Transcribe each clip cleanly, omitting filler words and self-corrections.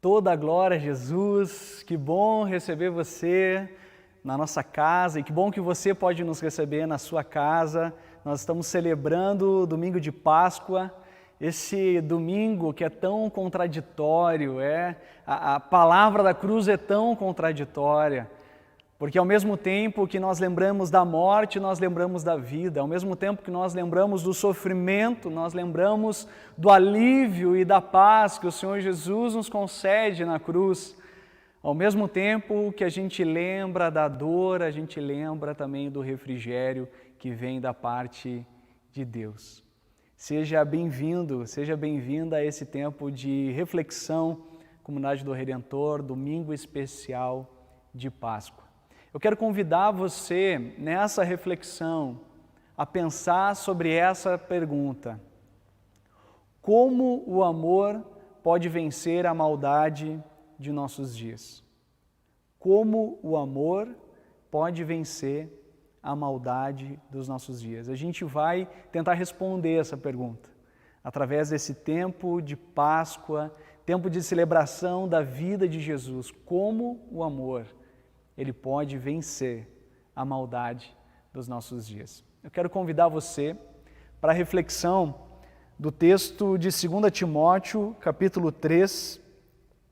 Toda a glória a Jesus, que bom receber você na nossa casa e que bom que você pode nos receber na sua casa. Nós estamos celebrando o domingo de Páscoa, esse domingo que é tão contraditório, a palavra da cruz é tão contraditória, porque ao mesmo tempo que nós lembramos da morte, nós lembramos da vida, ao mesmo tempo que nós lembramos do sofrimento, nós lembramos do alívio e da paz que o Senhor Jesus nos concede na cruz. Ao mesmo tempo que a gente lembra da dor, a gente lembra também do refrigério que vem da parte de Deus. Seja bem-vindo, seja bem-vinda a esse tempo de reflexão, Comunidade do Redentor, domingo especial de Páscoa. Eu quero convidar você, nessa reflexão, a pensar sobre essa pergunta: como o amor pode vencer a maldade de nossos dias? Como o amor pode vencer a maldade dos nossos dias? A gente vai tentar responder essa pergunta através desse tempo de Páscoa, tempo de celebração da vida de Jesus. Como o amor ele pode vencer a maldade dos nossos dias. Eu quero convidar você para a reflexão do texto de 2 Timóteo, capítulo 3.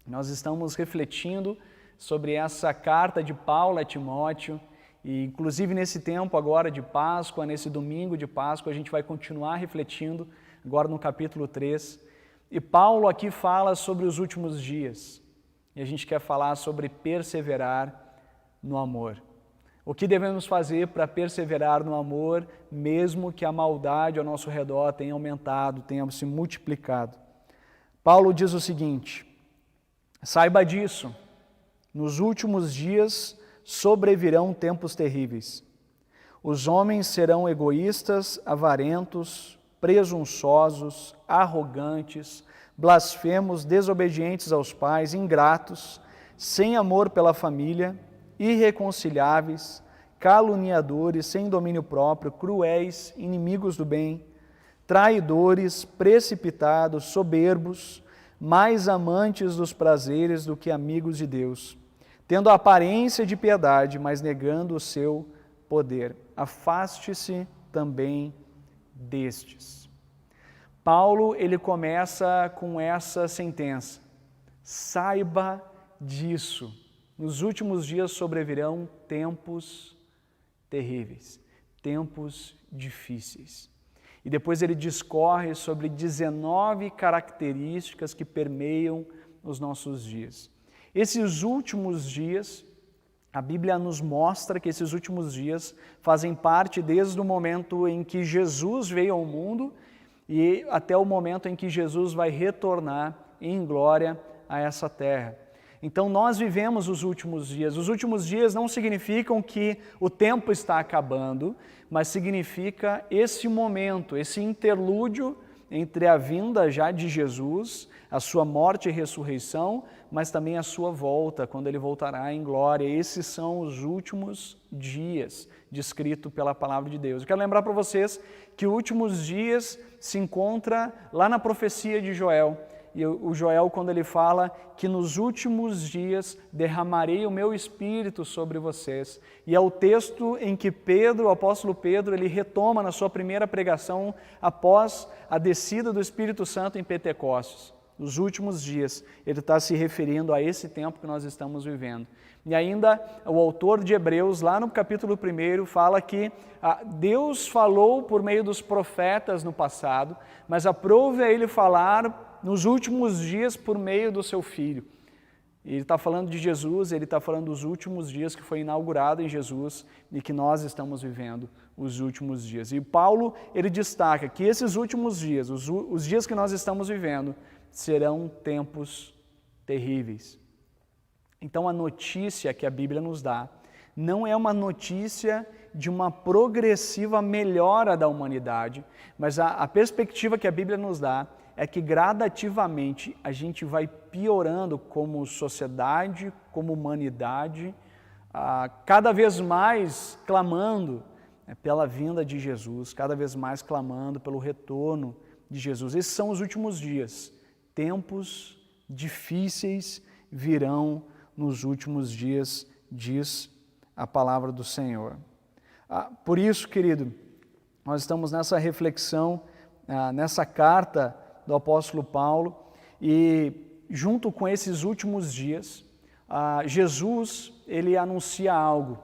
Nós estamos refletindo sobre essa carta de Paulo a Timóteo e, inclusive, nesse tempo agora de Páscoa, nesse domingo de Páscoa, a gente vai continuar refletindo agora no capítulo 3. E Paulo aqui fala sobre os últimos dias e a gente quer falar sobre perseverar no amor. O que devemos fazer para perseverar no amor, mesmo que a maldade ao nosso redor tenha aumentado, tenha se multiplicado? Paulo diz o seguinte: saiba disso, nos últimos dias sobrevirão tempos terríveis. Os homens serão egoístas, avarentos, presunçosos, arrogantes, blasfemos, desobedientes aos pais, ingratos, sem amor pela família, irreconciliáveis, caluniadores, sem domínio próprio, cruéis, inimigos do bem, traidores, precipitados, soberbos, mais amantes dos prazeres do que amigos de Deus, tendo a aparência de piedade, mas negando o seu poder. Afaste-se também destes. Paulo, ele começa com essa sentença: saiba disso. Nos últimos dias sobrevirão tempos terríveis, tempos difíceis. E depois ele discorre sobre 19 características que permeiam os nossos dias. Esses últimos dias, a Bíblia nos mostra que esses últimos dias fazem parte desde o momento em que Jesus veio ao mundo e até o momento em que Jesus vai retornar em glória a essa terra. Então nós vivemos os últimos dias. Os últimos dias não significam que o tempo está acabando, mas significa esse momento, esse interlúdio entre a vinda já de Jesus, a sua morte e ressurreição, mas também a sua volta, quando ele voltará em glória. Esses são os últimos dias descritos pela palavra de Deus. Eu quero lembrar para vocês que os últimos dias se encontra lá na profecia de Joel. E o Joel, quando ele fala que nos últimos dias derramarei o meu Espírito sobre vocês. E é o texto em que Pedro, o apóstolo Pedro, ele retoma na sua primeira pregação após a descida do Espírito Santo em Pentecostes. Nos últimos dias, ele está se referindo a esse tempo que nós estamos vivendo. E ainda o autor de Hebreus, lá no capítulo 1, fala que Deus falou por meio dos profetas no passado, mas aprove a ele falar nos últimos dias por meio do seu Filho. Ele está falando de Jesus, ele está falando dos últimos dias que foi inaugurado em Jesus e que nós estamos vivendo os últimos dias. E Paulo, ele destaca que esses últimos dias, os dias que nós estamos vivendo, serão tempos terríveis. Então a notícia que a Bíblia nos dá não é uma notícia de uma progressiva melhora da humanidade, mas a perspectiva que a Bíblia nos dá é que gradativamente a gente vai piorando como sociedade, como humanidade, cada vez mais clamando pela vinda de Jesus, cada vez mais clamando pelo retorno de Jesus. Esses são os últimos dias, tempos difíceis virão nos últimos dias, diz a palavra do Senhor. Por isso, querido, nós estamos nessa reflexão, nessa carta do apóstolo Paulo, e junto com esses últimos dias, Jesus, ele anuncia algo.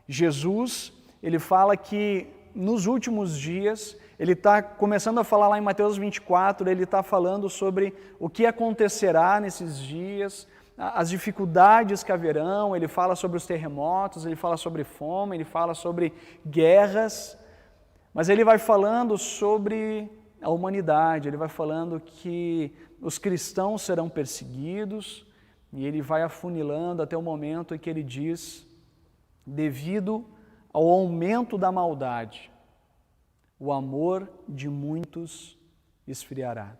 Jesus, ele fala que nos últimos dias, ele está começando a falar lá em Mateus 24, ele está falando sobre o que acontecerá nesses dias, as dificuldades que haverão, ele fala sobre os terremotos, ele fala sobre fome, ele fala sobre guerras, mas ele vai falando sobre a humanidade, ele vai falando que os cristãos serão perseguidos, e ele vai afunilando até o momento em que ele diz, devido ao aumento da maldade, o amor de muitos esfriará.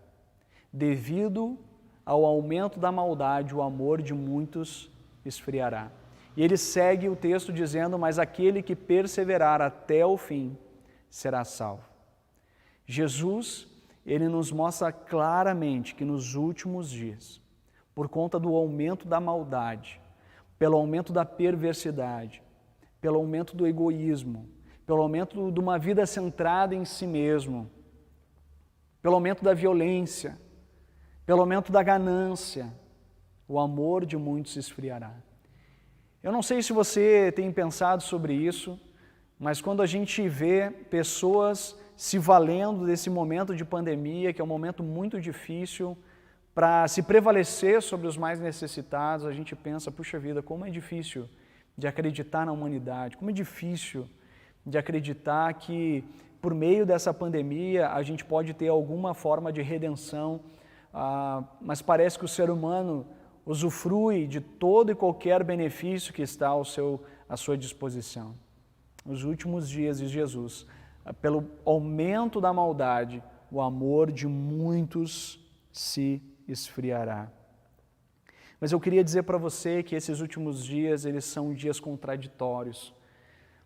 Devido ao aumento da maldade, o amor de muitos esfriará. E ele segue o texto dizendo, mas aquele que perseverar até o fim será salvo. Jesus, ele nos mostra claramente que nos últimos dias, por conta do aumento da maldade, pelo aumento da perversidade, pelo aumento do egoísmo, pelo aumento de uma vida centrada em si mesmo, pelo aumento da violência, pelo aumento da ganância, o amor de muitos se esfriará. Eu não sei se você tem pensado sobre isso, mas quando a gente vê pessoas se valendo desse momento de pandemia, que é um momento muito difícil, para se prevalecer sobre os mais necessitados, a gente pensa, puxa vida, como é difícil de acreditar na humanidade, como é difícil de acreditar que por meio dessa pandemia a gente pode ter alguma forma de redenção, mas parece que o ser humano usufrui de todo e qualquer benefício que está à sua disposição. Nos últimos dias de Jesus, pelo aumento da maldade, o amor de muitos se esfriará. Mas eu queria dizer para você que esses últimos dias, eles são dias contraditórios.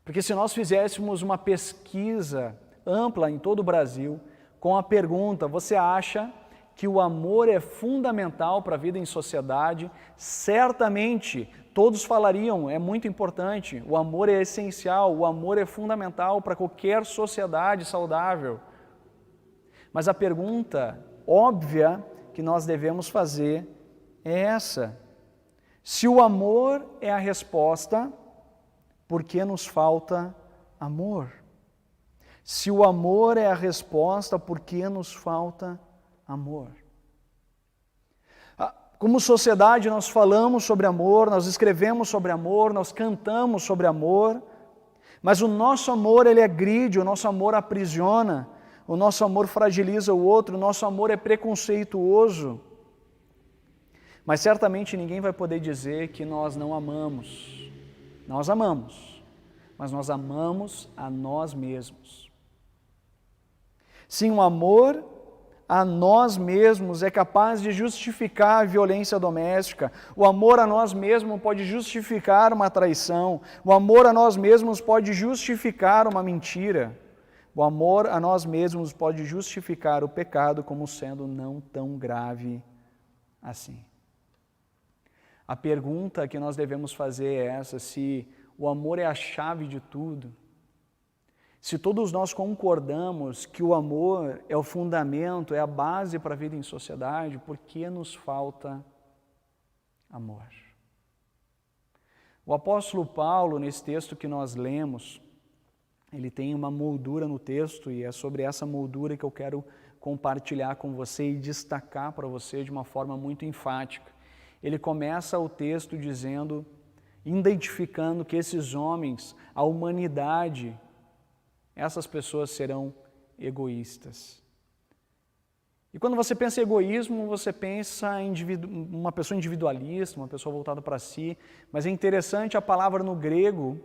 Porque se nós fizéssemos uma pesquisa ampla em todo o Brasil, com a pergunta, você acha que o amor é fundamental para a vida em sociedade? Certamente, todos falariam, é muito importante, o amor é essencial, o amor é fundamental para qualquer sociedade saudável. Mas a pergunta óbvia que nós devemos fazer é essa: se o amor é a resposta, por que nos falta amor? Se o amor é a resposta, por que nos falta amor? Como sociedade, nós falamos sobre amor, nós escrevemos sobre amor, nós cantamos sobre amor, mas o nosso amor, ele agride, o nosso amor aprisiona, o nosso amor fragiliza o outro, o nosso amor é preconceituoso. Mas certamente ninguém vai poder dizer que nós não amamos. Nós amamos, mas nós amamos a nós mesmos. Sim, o amor a nós mesmos é capaz de justificar a violência doméstica. O amor a nós mesmos pode justificar uma traição. O amor a nós mesmos pode justificar uma mentira. O amor a nós mesmos pode justificar o pecado como sendo não tão grave assim. A pergunta que nós devemos fazer é essa: se o amor é a chave de tudo, se todos nós concordamos que o amor é o fundamento, é a base para a vida em sociedade, por que nos falta amor? O apóstolo Paulo, nesse texto que nós lemos, ele tem uma moldura no texto, e é sobre essa moldura que eu quero compartilhar com você e destacar para você de uma forma muito enfática. Ele começa o texto dizendo, identificando que esses homens, a humanidade, essas pessoas serão egoístas. E quando você pensa em egoísmo, você pensa em uma pessoa individualista, uma pessoa voltada para si, mas é interessante a palavra no grego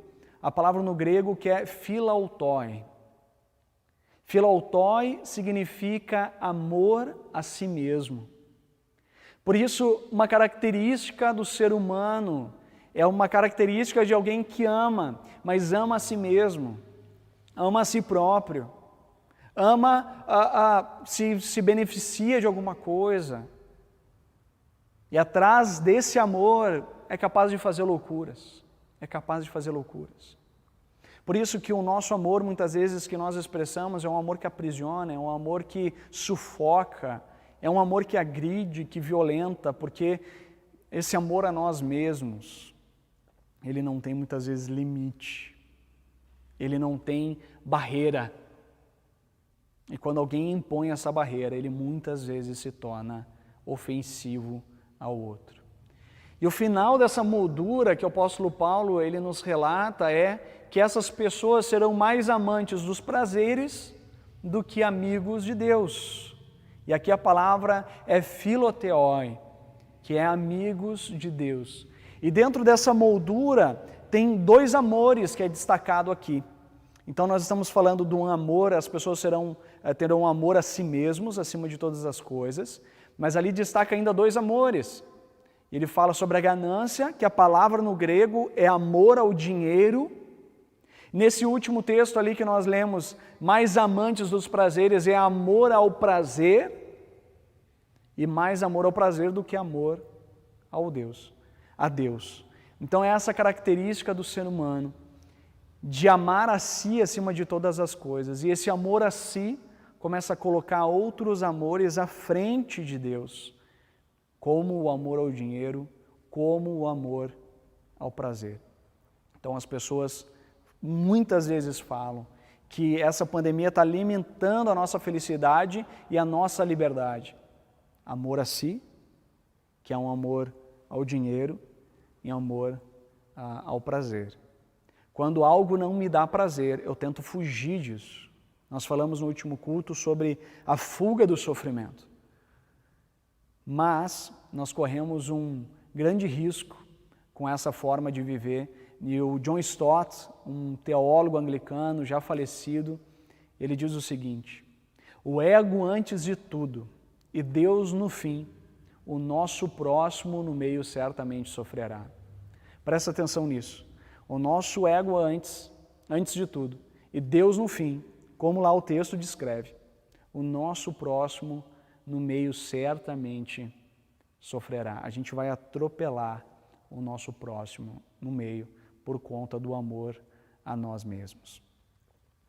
que é philautoi. Philautoi significa amor a si mesmo. Por isso, uma característica do ser humano é uma característica de alguém que ama, mas ama a si mesmo, ama a si próprio, ama se beneficia de alguma coisa. E atrás desse amor é capaz de fazer loucuras. É capaz de fazer loucuras. Por isso que o nosso amor, muitas vezes, que nós expressamos, é um amor que aprisiona, é um amor que sufoca, é um amor que agride, que violenta, porque esse amor a nós mesmos, ele não tem muitas vezes limite, ele não tem barreira. E quando alguém impõe essa barreira, ele muitas vezes se torna ofensivo ao outro. E o final dessa moldura que o apóstolo Paulo ele nos relata é que essas pessoas serão mais amantes dos prazeres do que amigos de Deus. E aqui a palavra é philotheoi, que é amigos de Deus. E dentro dessa moldura tem dois amores que é destacado aqui. Então nós estamos falando de um amor, as pessoas terão um amor a si mesmos, acima de todas as coisas, mas ali destaca ainda dois amores. Ele fala sobre a ganância, que a palavra no grego é amor ao dinheiro. Nesse último texto ali que nós lemos, mais amantes dos prazeres é amor ao prazer, e mais amor ao prazer do que amor a Deus. Então é essa característica do ser humano, de amar a si acima de todas as coisas. E esse amor a si começa a colocar outros amores à frente de Deus, como o amor ao dinheiro, como o amor ao prazer. Então as pessoas muitas vezes falam que essa pandemia está limitando a nossa felicidade e a nossa liberdade. Amor a si, que é um amor ao dinheiro, e amor ao prazer. Quando algo não me dá prazer, eu tento fugir disso. Nós falamos no último culto sobre a fuga do sofrimento. Mas nós corremos um grande risco com essa forma de viver. E o John Stott, um teólogo anglicano já falecido, ele diz o seguinte: o ego antes de tudo e Deus no fim, o nosso próximo no meio certamente sofrerá. Presta atenção nisso. O nosso ego antes de tudo, e Deus no fim, como lá o texto descreve, o nosso próximo no meio certamente sofrerá. A gente vai atropelar o nosso próximo no meio por conta do amor a nós mesmos.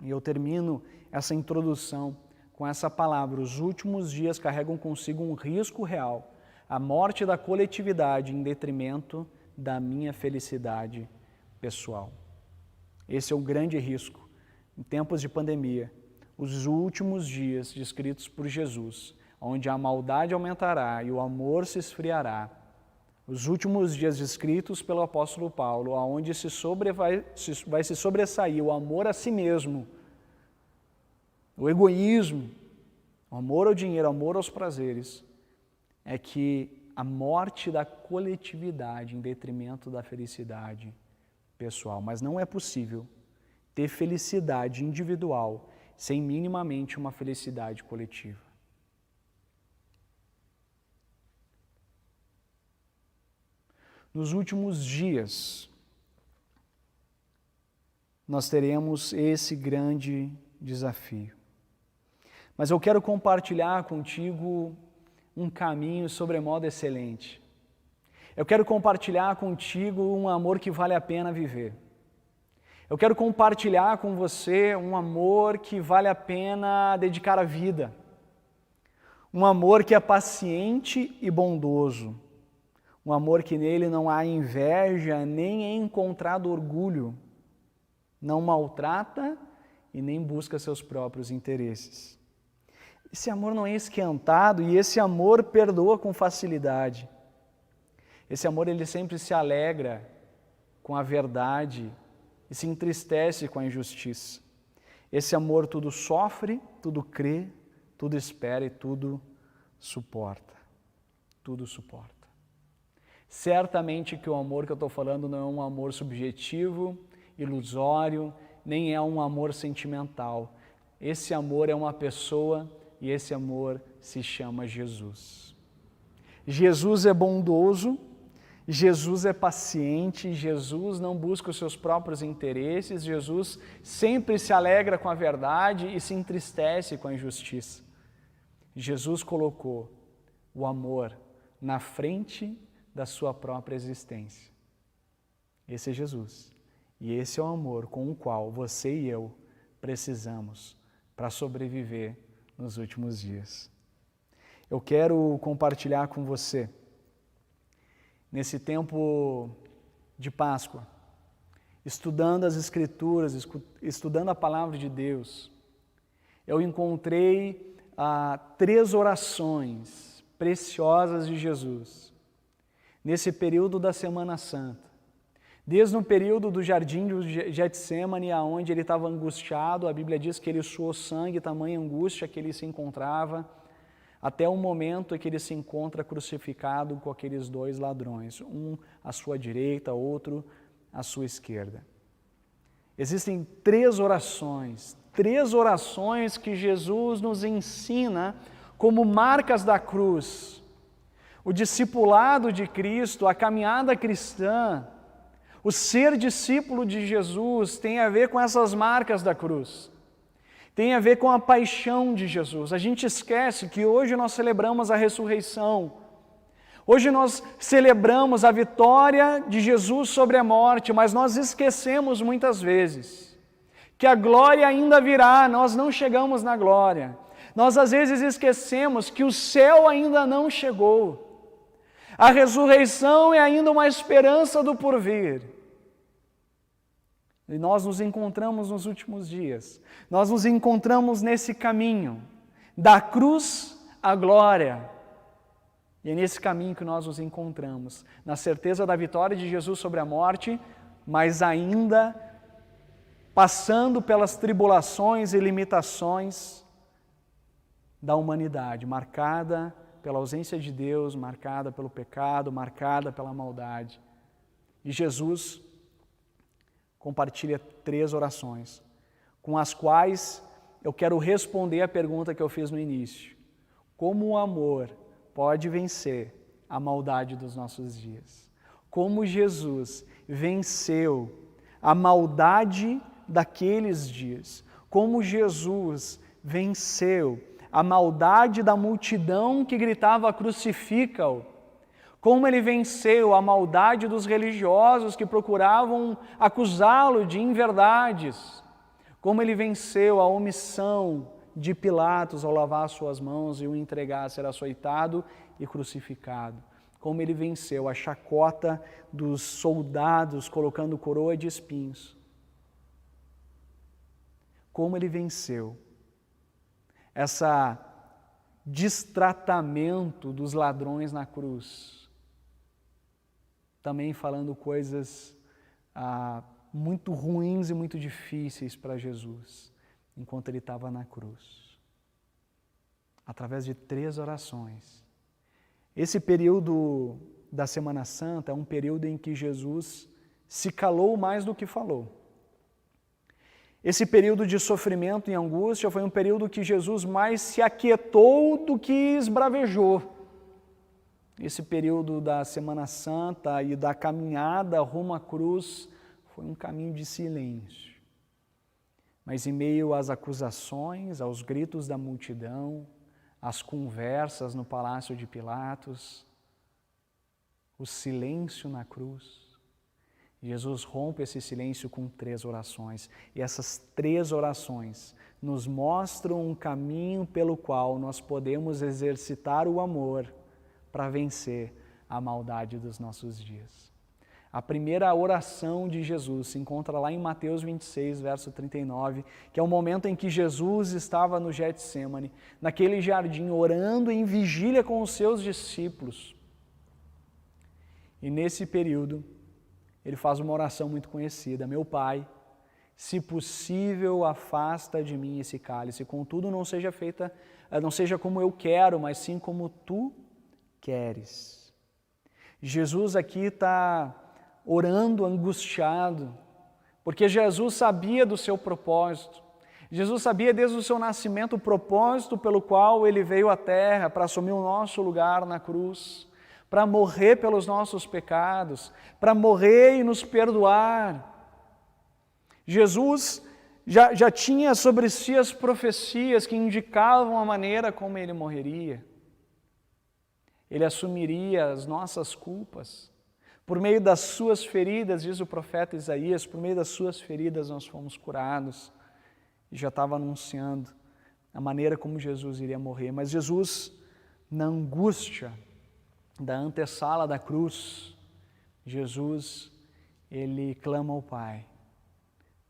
E eu termino essa introdução com essa palavra: os últimos dias carregam consigo um risco real, a morte da coletividade em detrimento da minha felicidade pessoal. Esse é o grande risco. Em tempos de pandemia, os últimos dias descritos por Jesus, onde a maldade aumentará e o amor se esfriará. Os últimos dias descritos pelo apóstolo Paulo, onde vai se sobressair o amor a si mesmo, o egoísmo, o amor ao dinheiro, o amor aos prazeres, é que a morte da coletividade em detrimento da felicidade pessoal. Mas não é possível ter felicidade individual sem minimamente uma felicidade coletiva. Nos últimos dias, nós teremos esse grande desafio. Mas eu quero compartilhar contigo um caminho sobremodo excelente. Eu quero compartilhar contigo um amor que vale a pena viver. Eu quero compartilhar com você um amor que vale a pena dedicar a vida. Um amor que é paciente e bondoso. Um amor que nele não há inveja, nem é encontrado orgulho. Não maltrata e nem busca seus próprios interesses. Esse amor não é esquentado e esse amor perdoa com facilidade. Esse amor ele sempre se alegra com a verdade e se entristece com a injustiça. Esse amor tudo sofre, tudo crê, tudo espera e tudo suporta. Tudo suporta. Certamente que o amor que eu estou falando não é um amor subjetivo, ilusório, nem é um amor sentimental. Esse amor é uma pessoa e esse amor se chama Jesus. Jesus é bondoso, Jesus é paciente, Jesus não busca os seus próprios interesses, Jesus sempre se alegra com a verdade e se entristece com a injustiça. Jesus colocou o amor na frente da sua própria existência. Esse é Jesus. E esse é o amor com o qual você e eu precisamos para sobreviver nos últimos dias. Eu quero compartilhar com você, nesse tempo de Páscoa, estudando as Escrituras, estudando a Palavra de Deus, eu encontrei 3 orações preciosas de Jesus, nesse período da Semana Santa. Desde o período do jardim de Getsêmani, onde ele estava angustiado, a Bíblia diz que ele suou sangue, tamanha angústia que ele se encontrava, até o momento em que ele se encontra crucificado com aqueles 2 ladrões, um à sua direita, outro à sua esquerda. Existem 3 orações que Jesus nos ensina como marcas da cruz. O discipulado de Cristo, a caminhada cristã, o ser discípulo de Jesus tem a ver com essas marcas da cruz. Tem a ver com a paixão de Jesus. A gente esquece que hoje nós celebramos a ressurreição. Hoje nós celebramos a vitória de Jesus sobre a morte, mas nós esquecemos muitas vezes que a glória ainda virá, nós não chegamos na glória. Nós às vezes esquecemos que o céu ainda não chegou. A ressurreição é ainda uma esperança do porvir. E nós nos encontramos nos últimos dias. Nós nos encontramos nesse caminho, da cruz à glória. E é nesse caminho que nós nos encontramos, na certeza da vitória de Jesus sobre a morte, mas ainda passando pelas tribulações e limitações da humanidade, marcada pela ausência de Deus, marcada pelo pecado, marcada pela maldade. E Jesus compartilha 3 orações, com as quais eu quero responder a pergunta que eu fiz no início. Como o amor pode vencer a maldade dos nossos dias? Como Jesus venceu a maldade daqueles dias? Como Jesus venceu a maldade da multidão que gritava crucifica-o? Como ele venceu a maldade dos religiosos que procuravam acusá-lo de inverdades? Como ele venceu a omissão de Pilatos ao lavar suas mãos e o entregar a ser açoitado e crucificado? Como ele venceu a chacota dos soldados colocando coroa de espinhos? Como ele venceu esse destratamento dos ladrões na cruz? Também falando coisas muito ruins e muito difíceis para Jesus, enquanto ele estava na cruz. Através de 3 orações. Esse período da Semana Santa é um período em que Jesus se calou mais do que falou. Esse período de sofrimento e angústia foi um período que Jesus mais se aquietou do que esbravejou. Esse período da Semana Santa e da caminhada rumo à cruz foi um caminho de silêncio. Mas em meio às acusações, aos gritos da multidão, às conversas no palácio de Pilatos, o silêncio na cruz, Jesus rompe esse silêncio com 3 orações. E essas 3 orações nos mostram um caminho pelo qual nós podemos exercitar o amor para vencer a maldade dos nossos dias. A primeira oração de Jesus se encontra lá em Mateus 26, verso 39, que é o momento em que Jesus estava no Getsêmani, naquele jardim, orando em vigília com os seus discípulos. E nesse período, ele faz uma oração muito conhecida: meu Pai, se possível, afasta de mim esse cálice, contudo não seja como eu quero, mas sim como tu queres. Jesus aqui está orando angustiado, porque Jesus sabia do seu propósito. Jesus sabia desde o seu nascimento o propósito pelo qual ele veio à terra, para assumir o nosso lugar na cruz, para morrer pelos nossos pecados, para morrer e nos perdoar. Jesus já tinha sobre si as profecias que indicavam a maneira como ele morreria. Ele assumiria as nossas culpas. Por meio das suas feridas, diz o profeta Isaías, por meio das suas feridas nós fomos curados. E já estava anunciando a maneira como Jesus iria morrer. Mas Jesus, na angústia da antessala da cruz, Jesus, ele clama ao Pai: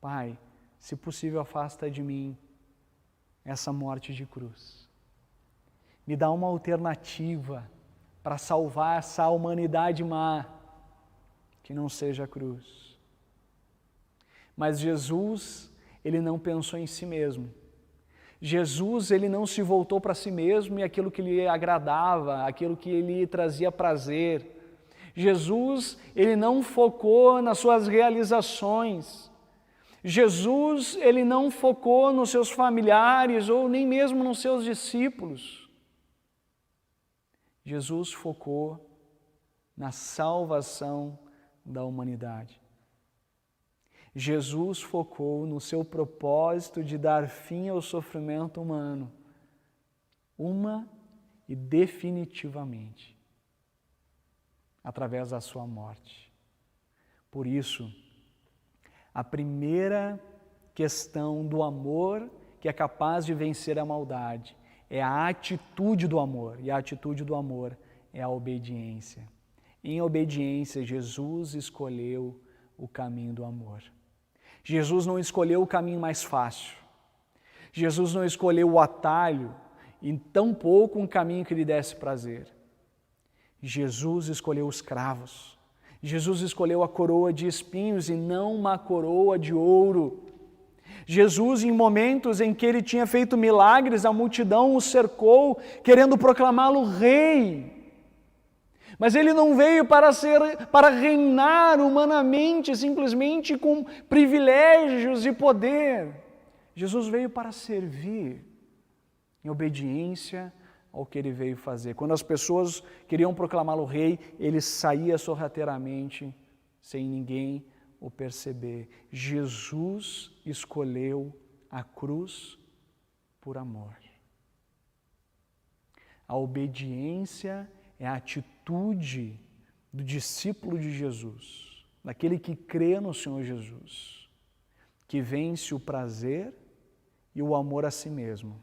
Pai, se possível, afasta de mim essa morte de cruz. Me dá uma alternativa para salvar essa humanidade má, que não seja a cruz. Mas Jesus, ele não pensou em si mesmo. Jesus, ele não se voltou para si mesmo e aquilo que lhe agradava, aquilo que lhe trazia prazer. Jesus, ele não focou nas suas realizações. Jesus, ele não focou nos seus familiares ou nem mesmo nos seus discípulos. Jesus focou na salvação da humanidade. Jesus focou no seu propósito de dar fim ao sofrimento humano, uma e definitivamente, através da sua morte. Por isso, a primeira questão do amor que é capaz de vencer a maldade é a atitude do amor, e a atitude do amor é a obediência. Em obediência, Jesus escolheu o caminho do amor. Jesus não escolheu o caminho mais fácil. Jesus não escolheu o atalho e tampouco um caminho que lhe desse prazer. Jesus escolheu os cravos. Jesus escolheu a coroa de espinhos e não uma coroa de ouro. Jesus, em momentos em que ele tinha feito milagres, a multidão o cercou, querendo proclamá-lo rei. Mas ele não veio para reinar humanamente, simplesmente com privilégios e poder. Jesus veio para servir, em obediência ao que ele veio fazer. Quando as pessoas queriam proclamá-lo rei, ele saía sorrateiramente, sem ninguém o perceber. Jesus escolheu a cruz por amor. A obediência é a atitude do discípulo de Jesus, daquele que crê no Senhor Jesus, que vence o prazer e o amor a si mesmo,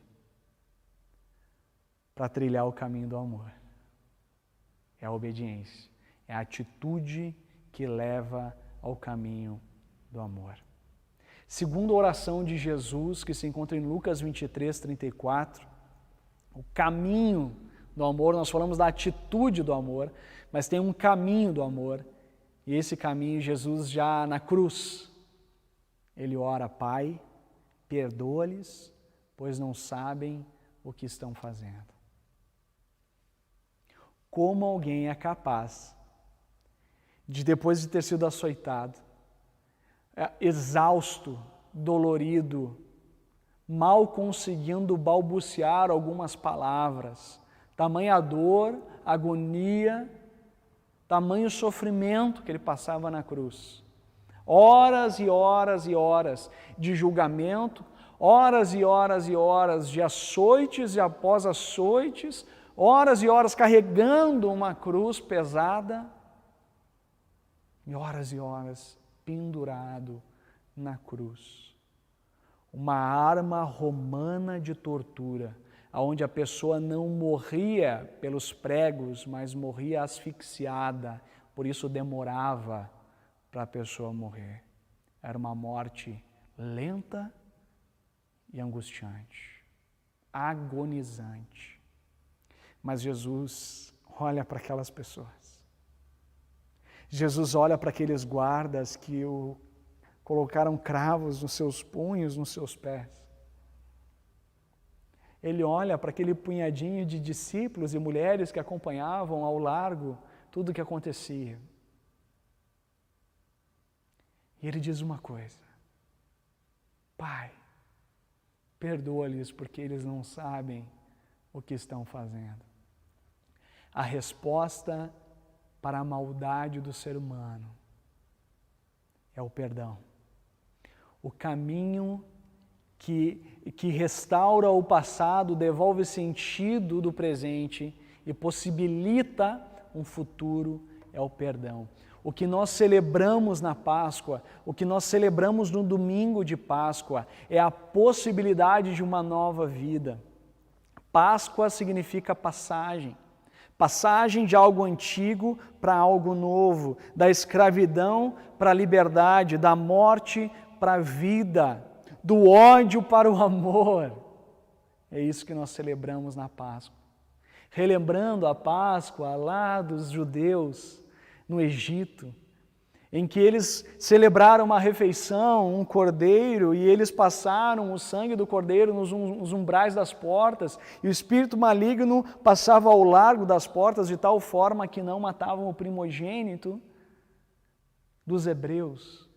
para trilhar o caminho do amor. É a obediência, é a atitude que leva ao caminho do amor. Segundo a oração de Jesus, que se encontra em Lucas 23, 34, o caminho do amor, nós falamos da atitude do amor, mas tem um caminho do amor, e esse caminho Jesus já na cruz, ele ora: Pai, perdoa-lhes, pois não sabem o que estão fazendo. Como alguém é capaz de, depois de ter sido açoitado, exausto, dolorido, mal conseguindo balbuciar algumas palavras, tamanha dor, agonia, tamanho sofrimento que ele passava na cruz. Horas e horas e horas de julgamento, horas e horas e horas de açoites e após açoites, horas e horas carregando uma cruz pesada e horas pendurado na cruz. Uma arma romana de tortura, onde a pessoa não morria pelos pregos, mas morria asfixiada, por isso demorava para a pessoa morrer. Era uma morte lenta e angustiante, agonizante. Mas Jesus olha para aquelas pessoas. Jesus olha para aqueles guardas que colocaram cravos nos seus punhos, nos seus pés. Ele olha para aquele punhadinho de discípulos e mulheres que acompanhavam ao largo tudo o que acontecia. E ele diz uma coisa: Pai, perdoa-lhes porque eles não sabem o que estão fazendo. A resposta para a maldade do ser humano é o perdão. O caminho que restaura o passado, devolve sentido do presente e possibilita um futuro é o perdão. O que nós celebramos na Páscoa, o que nós celebramos no domingo de Páscoa, é a possibilidade de uma nova vida. Páscoa significa passagem. Passagem de algo antigo para algo novo, da escravidão para a liberdade, da morte para a vida, do ódio para o amor. É isso que nós celebramos na Páscoa. Relembrando a Páscoa lá dos judeus no Egito, em que eles celebraram uma refeição, um cordeiro, e eles passaram o sangue do cordeiro nos umbrais das portas, e o espírito maligno passava ao largo das portas de tal forma que não matavam o primogênito dos hebreus.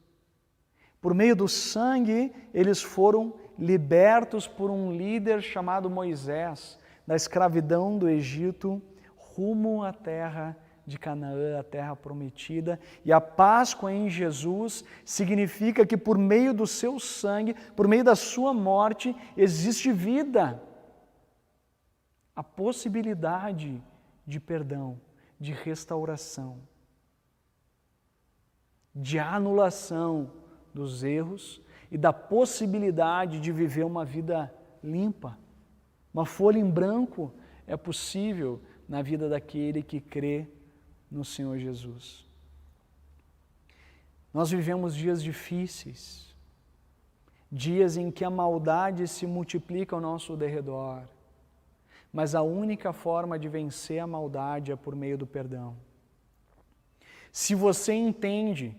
Por meio do sangue, eles foram libertos por um líder chamado Moisés, da escravidão do Egito, rumo à terra de Canaã, a terra prometida. E a Páscoa em Jesus significa que por meio do seu sangue, por meio da sua morte, existe vida. A possibilidade de perdão, de restauração, de anulação dos erros e da possibilidade de viver uma vida limpa. Uma folha em branco é possível na vida daquele que crê no Senhor Jesus. Nós vivemos dias difíceis, dias em que a maldade se multiplica ao nosso derredor, mas a única forma de vencer a maldade é por meio do perdão. Se você entende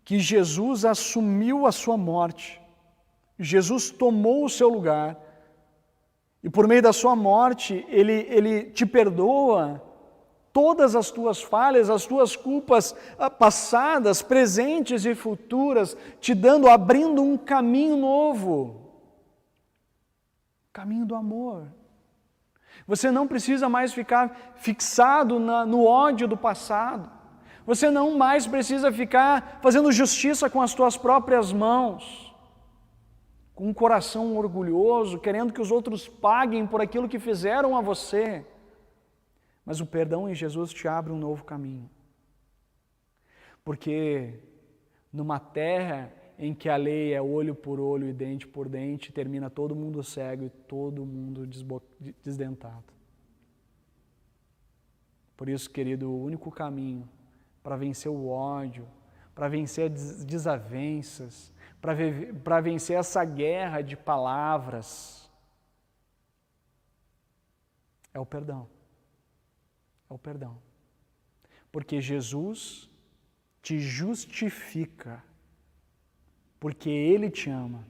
que Jesus assumiu a sua morte, Jesus tomou o seu lugar, e por meio da sua morte, Ele te perdoa todas as tuas falhas, as tuas culpas passadas, presentes e futuras, abrindo um caminho novo, caminho do amor. Você não precisa mais ficar fixado no ódio do passado. Você não mais precisa ficar fazendo justiça com as tuas próprias mãos, com um coração orgulhoso, querendo que os outros paguem por aquilo que fizeram a você. Mas o perdão em Jesus te abre um novo caminho. Porque numa terra em que a lei é olho por olho e dente por dente, termina todo mundo cego e todo mundo desdentado. Por isso, querido, o único caminho para vencer o ódio, para vencer as desavenças, para vencer essa guerra de palavras, é o perdão. É o perdão. Porque Jesus te justifica, porque Ele te ama.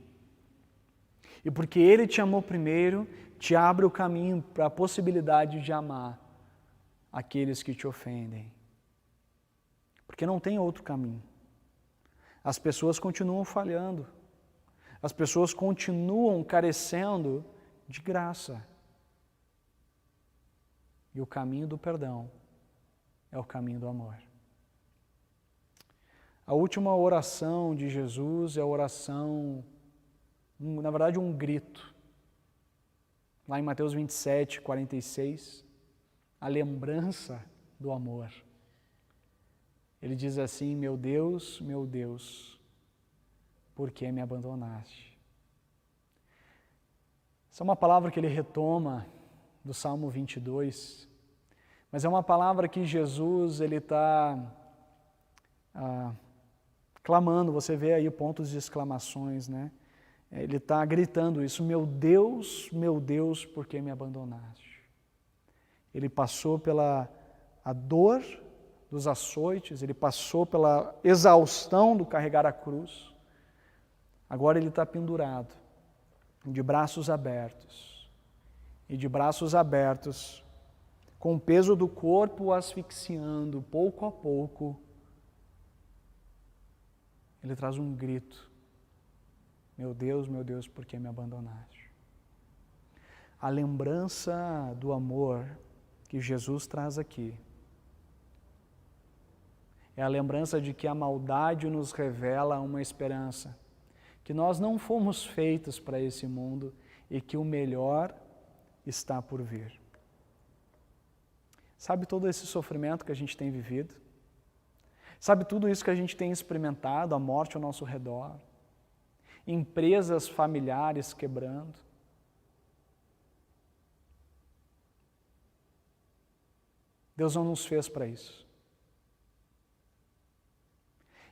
E porque Ele te amou primeiro, te abre o caminho para a possibilidade de amar aqueles que te ofendem. Porque não tem outro caminho. As pessoas continuam falhando. As pessoas continuam carecendo de graça. E o caminho do perdão é o caminho do amor. A última oração de Jesus é a oração, na verdade, um grito. Lá em Mateus 27, 46, a lembrança do amor. Ele diz assim: meu Deus, por que me abandonaste? Essa é uma palavra que ele retoma do Salmo 22, mas é uma palavra que Jesus está clamando. Você vê aí pontos de exclamações, né? Ele está gritando isso: meu Deus, por que me abandonaste? Ele passou pela a dor dos açoites, ele passou pela exaustão do carregar a cruz. Agora ele está pendurado, de braços abertos. E de braços abertos, com o peso do corpo o asfixiando, pouco a pouco, ele traz um grito: meu Deus, por que me abandonaste? A lembrança do amor que Jesus traz aqui é a lembrança de que a maldade nos revela uma esperança, que nós não fomos feitos para esse mundo e que o melhor está por vir. Sabe todo esse sofrimento que a gente tem vivido? Sabe tudo isso que a gente tem experimentado, a morte ao nosso redor? Empresas familiares quebrando? Deus não nos fez para isso.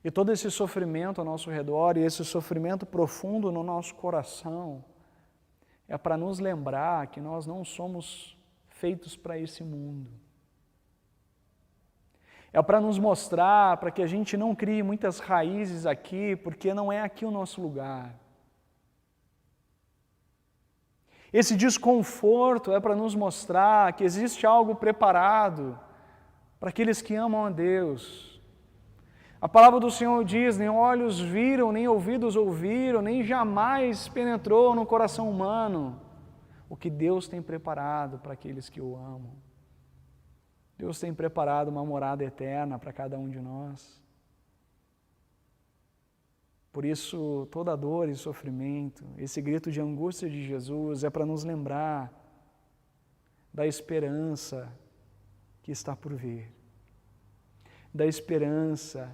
E todo esse sofrimento ao nosso redor e esse sofrimento profundo no nosso coração é para nos lembrar que nós não somos feitos para esse mundo. É para nos mostrar, para que a gente não crie muitas raízes aqui, porque não é aqui o nosso lugar. Esse desconforto é para nos mostrar que existe algo preparado para aqueles que amam a Deus. A palavra do Senhor diz: nem olhos viram, nem ouvidos ouviram, nem jamais penetrou no coração humano o que Deus tem preparado para aqueles que o amam. Deus tem preparado uma morada eterna para cada um de nós. Por isso, toda dor e sofrimento, esse grito de angústia de Jesus é para nos lembrar da esperança que está por vir. Da esperança,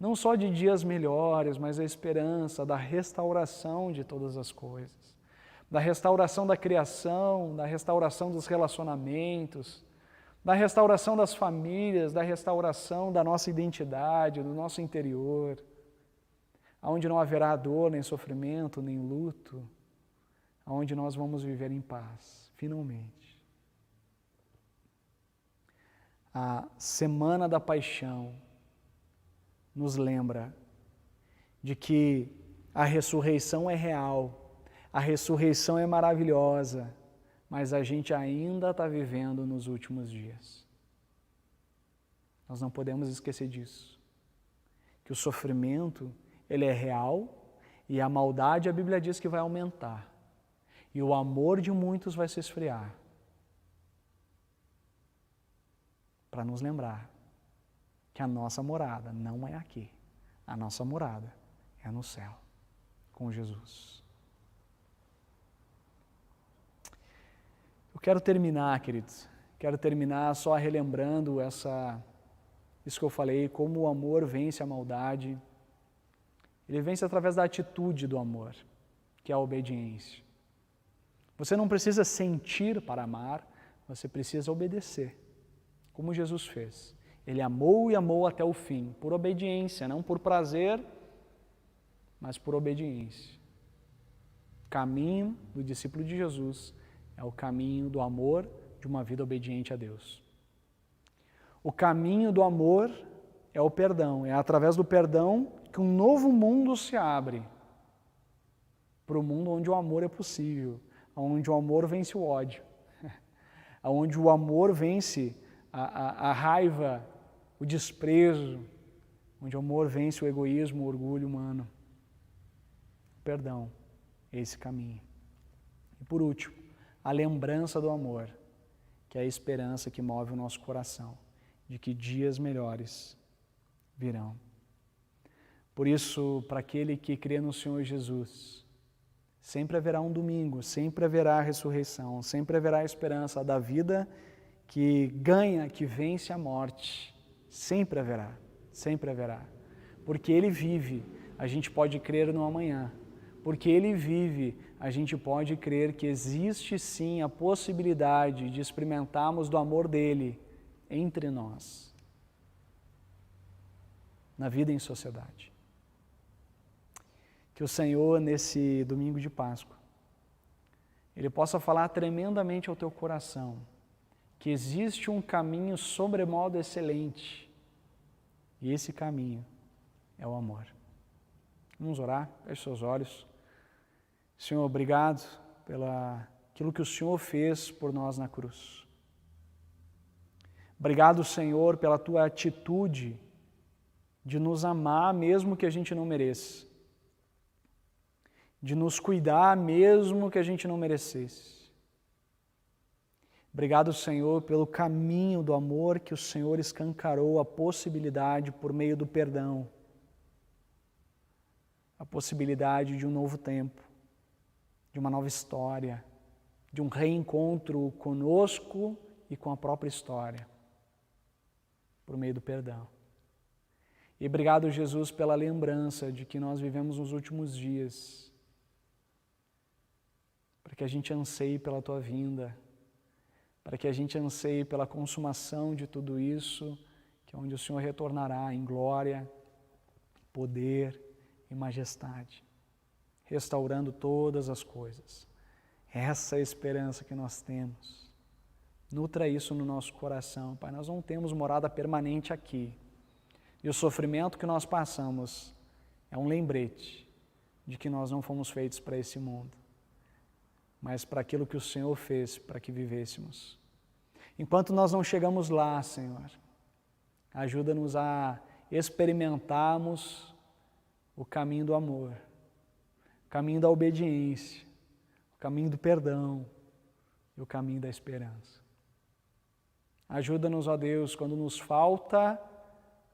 não só de dias melhores, mas a esperança da restauração de todas as coisas. Da restauração da criação, da restauração dos relacionamentos, da restauração das famílias, da restauração da nossa identidade, do nosso interior, onde não haverá dor, nem sofrimento, nem luto, onde nós vamos viver em paz, finalmente. A Semana da Paixão nos lembra de que a ressurreição é real, a ressurreição é maravilhosa, mas a gente ainda está vivendo nos últimos dias. Nós não podemos esquecer disso, que o sofrimento, ele é real, e a maldade, a Bíblia diz que vai aumentar, e o amor de muitos vai se esfriar, para nos lembrar que a nossa morada não é aqui, a nossa morada é no céu, com Jesus. Eu quero terminar, queridos, só relembrando isso que eu falei, como o amor vence a maldade. Ele vence através da atitude do amor, que é a obediência. Você não precisa sentir para amar, você precisa obedecer, como Jesus fez. Ele amou e amou até o fim, por obediência, não por prazer, mas por obediência. O caminho do discípulo de Jesus é o caminho do amor de uma vida obediente a Deus. O caminho do amor é o perdão. É através do perdão que um novo mundo se abre. Para o mundo onde o amor é possível. Onde o amor vence o ódio. Onde o amor vence a raiva, o desprezo. Onde o amor vence o egoísmo, o orgulho humano. O perdão é esse caminho. E por último, a lembrança do amor, que é a esperança que move o nosso coração, de que dias melhores virão. Por isso, para aquele que crê no Senhor Jesus, sempre haverá um domingo, sempre haverá a ressurreição, sempre haverá a esperança da vida que ganha, que vence a morte. Sempre haverá, sempre haverá. Porque Ele vive, a gente pode crer no amanhã. Porque Ele vive, a gente pode crer que existe sim a possibilidade de experimentarmos do amor dEle entre nós, na vida em sociedade. Que o Senhor, nesse domingo de Páscoa, Ele possa falar tremendamente ao teu coração que existe um caminho sobremodo excelente, e esse caminho é o amor. Vamos orar, feche seus olhos. Senhor, obrigado aquilo que o Senhor fez por nós na cruz. Obrigado, Senhor, pela Tua atitude de nos amar mesmo que a gente não mereça, de nos cuidar mesmo que a gente não merecesse. Obrigado, Senhor, pelo caminho do amor que o Senhor escancarou a possibilidade por meio do perdão, a possibilidade de um novo tempo, de uma nova história, de um reencontro conosco e com a própria história. por meio do perdão. E obrigado, Jesus, pela lembrança de que nós vivemos nos últimos dias, para que a gente anseie pela Tua vinda, para que a gente anseie pela consumação de tudo isso, que é onde o Senhor retornará em glória, poder e majestade, restaurando todas as coisas. Essa é a esperança que nós temos. Nutra isso no nosso coração, Pai. Nós não temos morada permanente aqui. E o sofrimento que nós passamos é um lembrete de que nós não fomos feitos para esse mundo, mas para aquilo que o Senhor fez para que vivêssemos. Enquanto nós não chegamos lá, Senhor, ajuda-nos a experimentarmos o caminho do amor, o caminho da obediência, o caminho do perdão e o caminho da esperança. Ajuda-nos, ó Deus, quando nos falta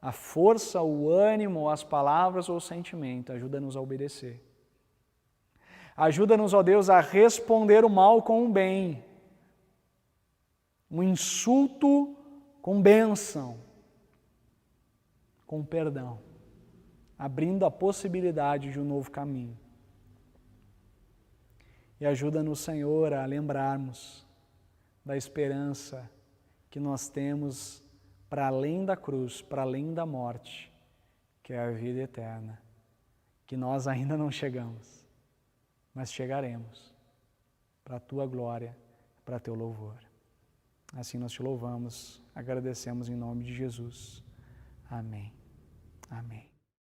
a força, o ânimo, as palavras ou o sentimento, ajuda-nos a obedecer. Ajuda-nos, ó Deus, a responder o mal com o bem, um insulto com bênção, com perdão, abrindo a possibilidade de um novo caminho. E ajuda-nos, Senhor, a lembrarmos da esperança que nós temos para além da cruz, para além da morte, que é a vida eterna, que nós ainda não chegamos, mas chegaremos para a Tua glória, para Teu louvor. Assim nós Te louvamos, agradecemos em nome de Jesus. Amém. Amém.